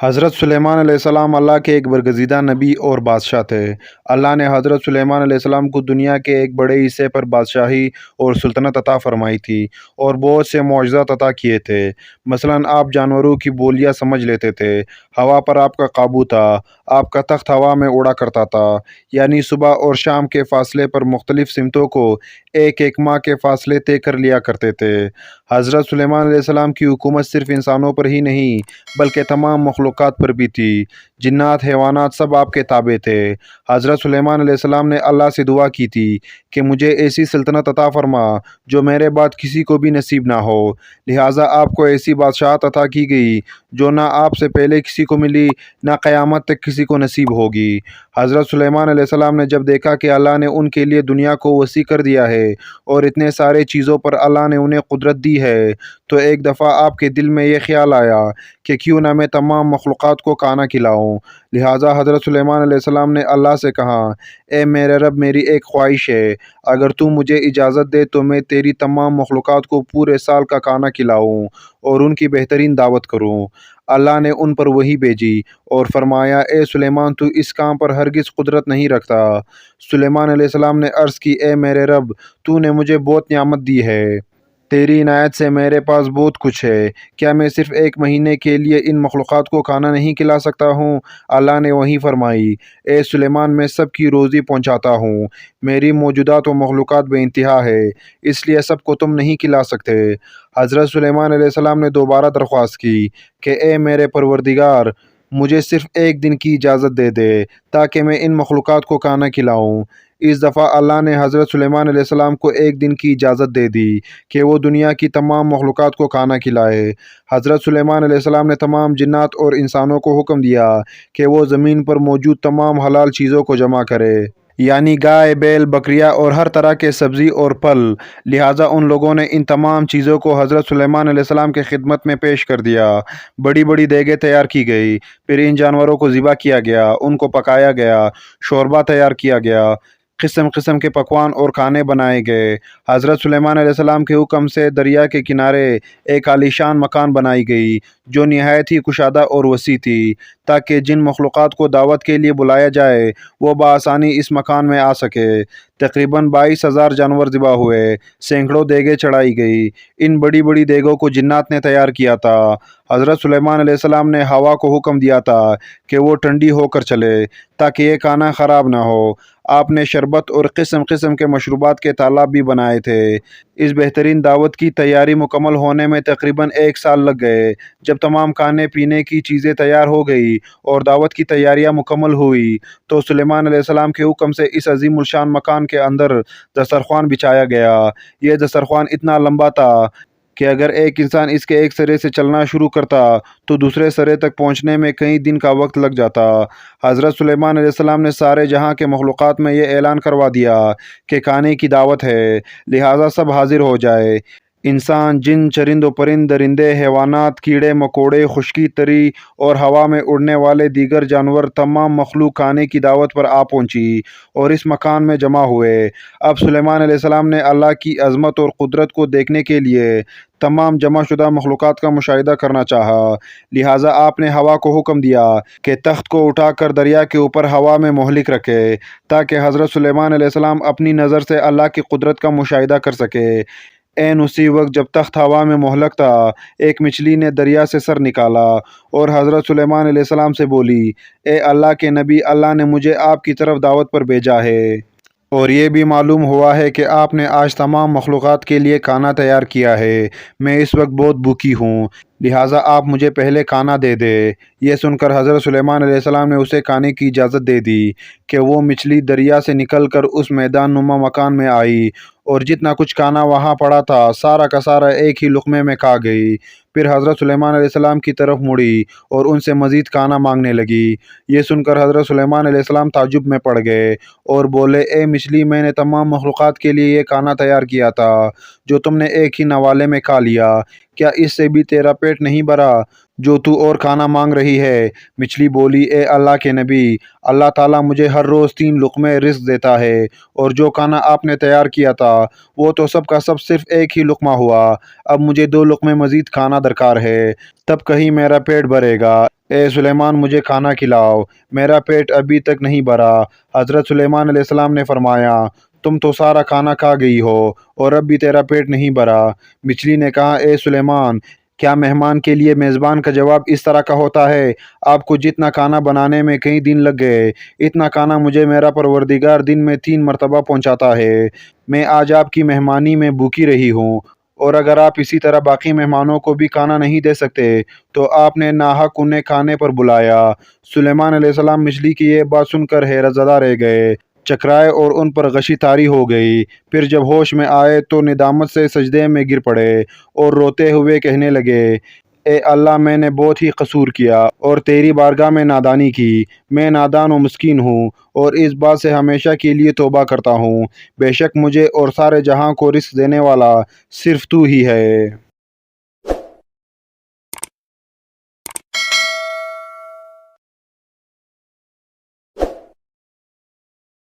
حضرت سلیمان علیہ السلام اللہ کے ایک برگزیدہ نبی اور بادشاہ تھے۔ اللہ نے حضرت سلیمان علیہ السلام کو دنیا کے ایک بڑے حصے پر بادشاہی اور سلطنت عطا فرمائی تھی اور بہت سے معجزات عطا کیے تھے۔ مثلاً آپ جانوروں کی بولیاں سمجھ لیتے تھے، ہوا پر آپ کا قابو تھا، آپ کا تخت ہوا میں اڑا کرتا تھا، یعنی صبح اور شام کے فاصلے پر مختلف سمتوں کو ایک ایک ماہ کے فاصلے طے کر لیا کرتے تھے۔ حضرت سلیمان علیہ السلام کی حکومت صرف انسانوں پر ہی نہیں بلکہ تمام مخلوقات پر بھی تھی۔ جنات، حیوانات سب آپ کے تابع تھے۔ حضرت سلیمان علیہ السلام نے اللہ سے دعا کی تھی کہ مجھے ایسی سلطنت عطا فرما جو میرے بعد کسی کو بھی نصیب نہ ہو۔ لہٰذا آپ کو ایسی بادشاہت عطا کی گئی جو نہ آپ سے پہلے کسی کو ملی، نہ قیامت تک کسی کو نصیب ہوگی۔ حضرت سلیمان علیہ السلام نے جب دیکھا کہ اللہ نے ان کے لیے دنیا کو وسیع کر دیا ہے اور اتنے سارے چیزوں پر اللہ نے انہیں قدرت دی ہے، تو ایک دفعہ آپ کے دل میں یہ خیال آیا کہ کیوں نہ میں تمام مخلوقات کو کھانا کھلاؤں۔ لہٰذا حضرت سلیمان علیہ السلام نے اللہ سے کہا، اے میرے رب، میری ایک خواہش ہے، اگر تو مجھے اجازت دے تو میں تیری تمام مخلوقات کو پورے سال کا کھانا کھلاؤں اور ان کی بہترین دعوت کروں۔ اللہ نے ان پر وحی بھیجی اور فرمایا، اے سلیمان، تو اس کام پر ہرگز قدرت نہیں رکھتا۔ سلیمان علیہ السلام نے عرض کی، اے میرے رب، تو نے مجھے بہت نعمت دی ہے، تیری عنایت سے میرے پاس بہت کچھ ہے، کیا میں صرف ایک مہینے کے لیے ان مخلوقات کو کھانا نہیں کھلا سکتا ہوں؟ اللہ نے وحی فرمائی، اے سلیمان، میں سب کی روزی پہنچاتا ہوں، میری موجودات و مخلوقات بے انتہا ہے، اس لیے سب کو تم نہیں کھلا سکتے۔ حضرت سلیمان علیہ السلام نے دوبارہ درخواست کی کہ اے میرے پروردگار، مجھے صرف ایک دن کی اجازت دے دے تاکہ میں ان مخلوقات کو کھانا کھلاؤں۔ اس دفعہ اللہ نے حضرت سلیمان علیہ السلام کو ایک دن کی اجازت دے دی کہ وہ دنیا کی تمام مخلوقات کو کھانا کھلائے۔ حضرت سلیمان علیہ السلام نے تمام جنات اور انسانوں کو حکم دیا کہ وہ زمین پر موجود تمام حلال چیزوں کو جمع کرے، یعنی گائے، بیل، بکریاں اور ہر طرح کے سبزی اور پھل۔ لہٰذا ان لوگوں نے ان تمام چیزوں کو حضرت سلیمان علیہ السلام کی خدمت میں پیش کر دیا۔ بڑی بڑی دیگیں تیار کی گئی، پھر ان جانوروں کو ذبح کیا گیا، ان کو پکایا گیا، شوربہ تیار کیا گیا، قسم قسم کے پکوان اور کھانے بنائے گئے۔ حضرت سلیمان علیہ السلام کے حکم سے دریا کے کنارے ایک عالیشان مکان بنائی گئی جو نہایت ہی کشادہ اور وسیع تھی، تاکہ جن مخلوقات کو دعوت کے لیے بلایا جائے وہ بآسانی اس مکان میں آ سکے۔ تقریباً 22,000 جانور ذبح ہوئے، سینکڑوں دیگیں چڑھائی گئی۔ ان بڑی بڑی دیگوں کو جنات نے تیار کیا تھا۔ حضرت سلیمان علیہ السلام نے ہوا کو حکم دیا تھا کہ وہ ٹھنڈی ہو کر چلے تاکہ یہ کھانا خراب نہ ہو۔ آپ نے شربت اور قسم قسم کے مشروبات کے تالاب بھی بنائے تھے۔ اس بہترین دعوت کی تیاری مکمل ہونے میں تقریباً 1 سال لگ گئے۔ جب تمام کھانے پینے کی چیزیں تیار ہو گئی اور دعوت کی تیاریاں مکمل ہوئی تو سلیمان علیہ السلام کے حکم سے اس عظیم الشان مکان کے اندر دسترخوان بچھایا گیا۔ یہ دسترخوان اتنا لمبا تھا کہ اگر ایک انسان اس کے ایک سرے سے چلنا شروع کرتا تو دوسرے سرے تک پہنچنے میں کئی دن کا وقت لگ جاتا۔ حضرت سلیمان علیہ السلام نے سارے جہاں کے مخلوقات میں یہ اعلان کروا دیا کہ کھانے کی دعوت ہے، لہٰذا سب حاضر ہو جائے۔ انسان، جن، چرند و پرند، درندے، حیوانات، کیڑے مکوڑے، خشکی تری اور ہوا میں اڑنے والے دیگر جانور، تمام مخلوق کھانے کی دعوت پر آ پہنچی اور اس مکان میں جمع ہوئے۔ اب سلیمان علیہ السلام نے اللہ کی عظمت اور قدرت کو دیکھنے کے لیے تمام جمع شدہ مخلوقات کا مشاہدہ کرنا چاہا، لہٰذا آپ نے ہوا کو حکم دیا کہ تخت کو اٹھا کر دریا کے اوپر ہوا میں مہلک رکھے تاکہ حضرت سلیمان علیہ السلام اپنی نظر سے اللہ کی قدرت کا مشاہدہ کر سکے۔ عین اسی وقت جب تخت ہوا میں مہلک تھا، ایک مچھلی نے دریا سے سر نکالا اور حضرت سلیمان علیہ السلام سے بولی، اے اللہ کے نبی، اللہ نے مجھے آپ کی طرف دعوت پر بھیجا ہے اور یہ بھی معلوم ہوا ہے کہ آپ نے آج تمام مخلوقات کے لیے کھانا تیار کیا ہے۔ میں اس وقت بہت بھوکی ہوں، لہٰذا آپ مجھے پہلے کھانا دے دے۔ یہ سن کر حضرت سلیمان علیہ السلام نے اسے کھانے کی اجازت دے دی کہ وہ مچھلی دریا سے نکل کر اس میدان نما مکان میں آئی اور جتنا کچھ کھانا وہاں پڑا تھا سارا کا سارا ایک ہی لقمے میں کھا گئی۔ پھر حضرت سلیمان علیہ السلام کی طرف مڑی اور ان سے مزید کھانا مانگنے لگی۔ یہ سن کر حضرت سلیمان علیہ السلام تعجب میں پڑ گئے اور بولے، اے مچھلی، میں نے تمام مخلوقات کے لیے یہ کھانا تیار کیا تھا جو تم نے ایک ہی نوالے میں کھا لیا، کیا اس سے بھی تیرا پیٹ نہیں بھرا جو تو اور کھانا مانگ رہی ہے؟ مچھلی بولی، اے اللہ کے نبی، اللہ تعالیٰ مجھے ہر روز 3 لقمے رزق دیتا ہے اور جو کھانا آپ نے تیار کیا تھا وہ تو سب کا سب صرف ایک ہی لقمہ ہوا، اب مجھے 2 لقمے مزید کھانا درکار ہے، تب کہیں میرا پیٹ بھرے گا۔ اے سلیمان مجھے کھانا کھلاؤ، میرا پیٹ ابھی تک نہیں بھرا۔ حضرت سلیمان علیہ السلام نے فرمایا تم تو سارا کھانا کھا گئی ہو اور اب بھی تیرا پیٹ نہیں بھرا۔ مچھلی نے کہا اے سلیمان کیا مہمان کے لیے میزبان کا جواب اس طرح کا ہوتا ہے؟ آپ کو جتنا کھانا بنانے میں کئی دن لگ گئے اتنا کھانا مجھے میرا پروردگار دن میں 3 مرتبہ پہنچاتا ہے۔ میں آج آپ کی مہمانی میں بھوکی رہی ہوں، اور اگر آپ اسی طرح باقی مہمانوں کو بھی کھانا نہیں دے سکتے تو آپ نے ناحق انہیں کھانے پر بلایا۔ سلیمان علیہ السلام مچھلی کی یہ بات سن کر حیرت زدہ رہ گئے، چکرائے اور ان پر غشی طاری ہو گئی۔ پھر جب ہوش میں آئے تو ندامت سے سجدے میں گر پڑے اور روتے ہوئے کہنے لگے اے اللہ میں نے بہت ہی قصور کیا اور تیری بارگاہ میں نادانی کی۔ میں نادان و مسکین ہوں اور اس بات سے ہمیشہ کے لیے توبہ کرتا ہوں، بے شک مجھے اور سارے جہاں کو رزق دینے والا صرف تو ہی ہے۔